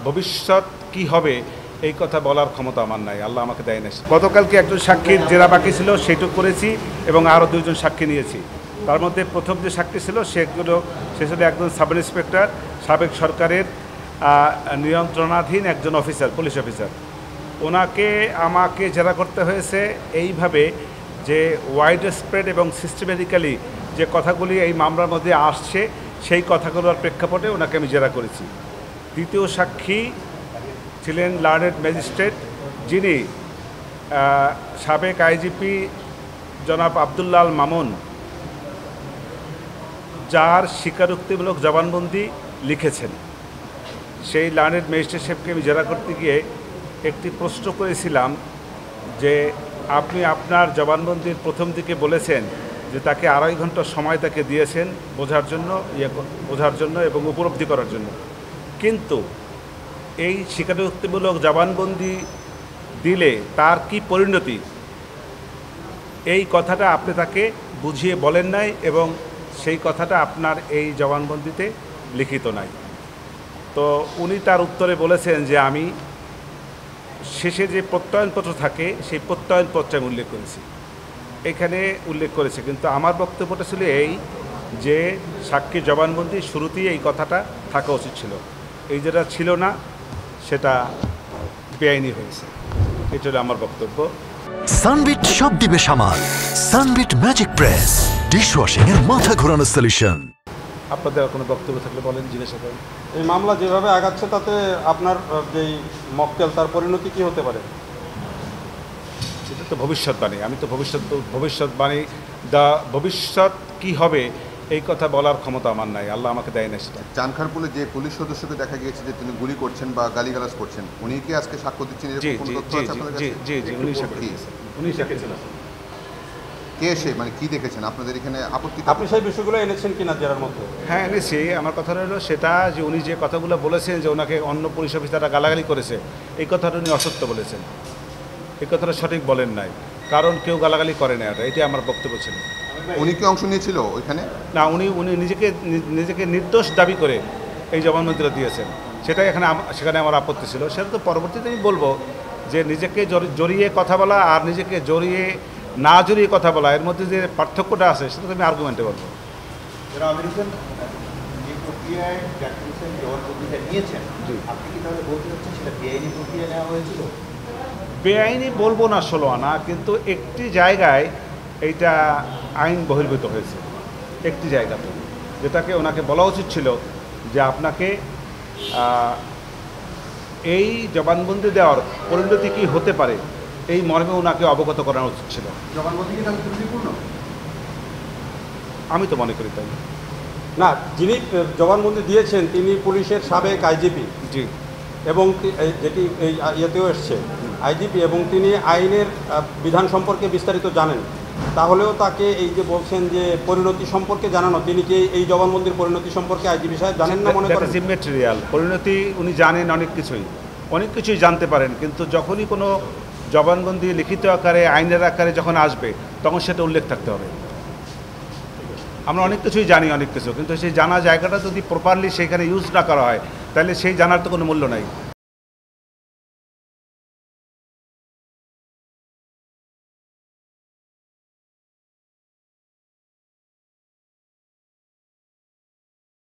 ভবিষ্যৎ কি হবে এই কথা বলার ক্ষমতা আমার নাই, আল্লাহ আমাকে দেয় না। গতকালকে একজন সাক্ষীর জেরা বাকি ছিল, সেইটুকু করেছি এবং আরও দুইজন সাক্ষী নিয়েছি। তার মধ্যে প্রথম যে সাক্ষী ছিল সে ছিল একজন সাব ইন্সপেক্টর, সাবেক সরকারের নিয়ন্ত্রণাধীন একজন অফিসার, পুলিশ অফিসার। ওনাকে আমাকে জেরা করতে হয়েছে এইভাবে যে ওয়াইড স্প্রেড এবং সিস্টেমেটিক্যালি যে কথাগুলি এই মামলার মধ্যে আসছে সেই কথাগুলোর প্রেক্ষাপটে ওনাকে আমি জেরা করেছি। দ্বিতীয় সাক্ষী ছিলেন লার্নেড ম্যাজিস্ট্রেট, যিনি সাবেক আইজিপি জনাব আবদুল্লাহ আল মামুন, যার স্বীকারোক্তিমূলক জবানবন্দি লিখেছেন। সেই লার্নেড ম্যাজিস্ট্রেট সাহেবকে আমি জেরা করতে গিয়ে একটি প্রশ্ন করেছিলাম যে আপনি আপনার জবানবন্দির প্রথম দিকে বলেছেন যে তাকে 2.5 ঘন্টা সময় তাকে দিয়েছেন বোঝার জন্য এবং উপলব্ধি করার জন্য, কিন্তু এই স্বীকারোক্তিমূলক জবানবন্দি দিলে তার কি পরিণতি, এই কথাটা আপনি তাকে বুঝিয়ে বলেন নাই এবং সেই কথাটা আপনার এই জবানবন্দিতে লিখিত নাই। তো উনি তার উত্তরে বলেছেন যে আমি শেষে যে প্রত্যয়নপত্র থাকে সেই প্রত্যয়নপত্রে আমি উল্লেখ করেছি, এখানে উল্লেখ করেছে। কিন্তু আমার বক্তব্যটা ছিল এই যে সাক্ষীর জবানবন্দি শুরুতেই এই কথাটা থাকা উচিত ছিল, এই যেটা ছিল না সেটা বেআইনি হয়েছে। এটা হলো আমার বক্তব্য। সানবিট সব দিবে সামাল। সানবিট ম্যাজিক প্রেস ডিশওয়াশিং এর মাথা ঘোরানো সলিউশন। আপনাদের কোনো বক্তব্য থাকলে বলেন, জিজ্ঞাসা করেন। এই মামলা যেভাবে আগাচ্ছে তাতে আপনার যেই মক্কেল তার পরিণতি কি হতে পারে? এটা তো ভবিষ্যৎবাণী, আমি তো ভবিষ্যৎবাণী ভবিষ্যৎ কি হবে এই কথা বলার ক্ষমতা আমার নাই, আল্লাহ আমাকে দেয় না সেটা। চানখারপুলে যে পুলিশ সদস্যকে দেখা গিয়েছে যে তিনি গুলি করছেন বা গালিগালাজ করছেন, উনি কি আজকে সাক্ষ্য দিচ্ছেন? জি উনি সাক্ষী দিয়েছেন, উনি সাক্ষী ছিলেন। কে সে, মানে কি দেখেছেন আপনাদের এখানে আপত্তি? আপনি সেই বিষয়গুলো এনেছেন কিনা জেরার মধ্যে? হ্যাঁ এনেছি। আমার কথা হলো সেটা যে উনি যে কথাগুলো বলেছেন যে ওনাকে অন্য পুলিশ অফিসাররা গালাগালি করেছে, এই কথাটা উনি অসত্য বলেছেন, এই কথাটা সঠিক বলেন নাই, কারণ কেউ গালাগালি করে না, এটাই আমার বক্তব্য ছিল। উনি কি অংশ নিয়েছিল ওইখানে? না, উনি নিজেকে নির্দোষ দাবি করে এই জবানবন্দিটা দিয়েছেন, সেটাই সেখানে আমার আপত্তি ছিল। সেটা তো পরবর্তীতে আমি বলবো যে নিজেকে জড়িয়ে কথা বলা আর নিজেকে না জড়িয়ে কথা বলা, এর মধ্যে যে পার্থক্যটা আছে সেটা তো আমি আর্গুমেন্টে বলবো। যারা আমেরিকান যে প্রক্রিয়ায় জবানবন্দিটা নিয়েছেন, আপনি কি তাহলে বলতে চাচ্ছেন সেটা বেআইনি প্রক্রিয়া নেওয়া হয়েছিল? বেআইনি বলবো না 16 আনা, কিন্তু একটি জায়গায় এইটা আইন বহির্ভূত হয়েছে, একটি জায়গাতে, যেটাকে ওনাকে বলা উচিত ছিল যে আপনাকে এই জবানবন্দি দেওয়ার পরিণতি কী হতে পারে এই মর্মে ওনাকে অবগত করানো উচিত ছিল। জবানবন্দি কি তাহলে ত্রুটিপূর্ণ? আমি তো মনে করি তাই না, যিনি জবানবন্দি দিয়েছেন তিনি পুলিশের সাবেক আইজিপি, জি, এবং যেটি এই ইয়েতেও এসছে আইজিপি, এবং তিনি আইনের বিধান সম্পর্কে বিস্তারিত জানেন। তাহলেও তাকে এই যে বলছেন যে পরিণতি সম্পর্কে জানানো, তিনি কি এই জবানবন্দির পরিণতি সম্পর্কে আইজিপি সাহেব জানেন না মনে করেন? ইমেটেরিয়াল পরিণতি উনি জানেন, অনেক কিছুই জানতে পারেন, কিন্তু যখনই কোনো জবানবন্দি লিখিত আকারে আইনের আকারে যখন আসবে তখন সেটা উল্লেখ থাকতে হবে। আমরা অনেক কিছুই জানি, অনেক কিছু, কিন্তু সেই জানা জায়গাটা যদি প্রপারলি সেখানে ইউজ না করা হয় তাহলে সেই জানার তো কোনো মূল্য নাই।